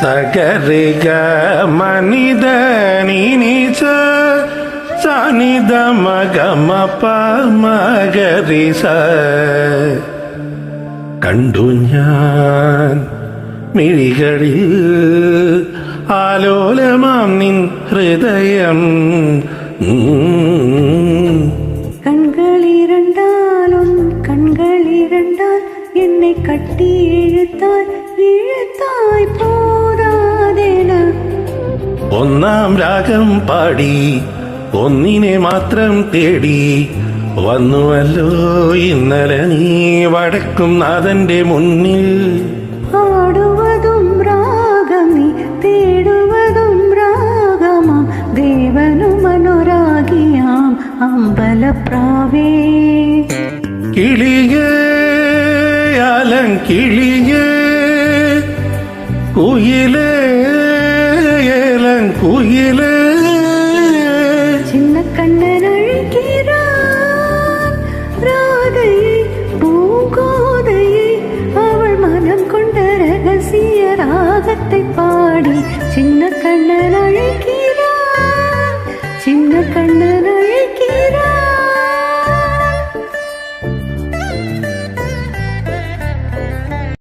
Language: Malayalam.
സഗരിക മനിത നീച്ച സനിത മഗമ പമഗരിസ കണ്ടു ഞാൻ മിഴികളിൽ ആലോലമാം നിൻ ഹൃദയം. കൺകളിരണ്ടാലും കൺകളിരണ്ടാൽ എന്നെ കട്ടി ഇഴുത്തായി പോരാതെന. ഒന്നാം രാഗം പാടി ഒന്നിനെ മാത്രം തേടി വന്നുവല്ലോ ഇന്നലെ നീ വടക്കും നാഥന്റെ മുന്നിൽ. ആടുവതും രാഗം നീ തേടുവതും രാഗമാം ദേവനും അനുരാഗിയാം അമ്പലപ്രാവേ. കിളിയേ അലങ്കിളിയേ കുയിലേ ഏലങ്കുയിലേ சின்ன கண்ணன் அழைக்கிறான் ராதையை பூங்கோதையை அவள் மனம் கொண்ட ரகசிய ராகத்தை பாடி. சின்ன கண்ணன் அழைக்கிறான் சின்ன கண்ணன்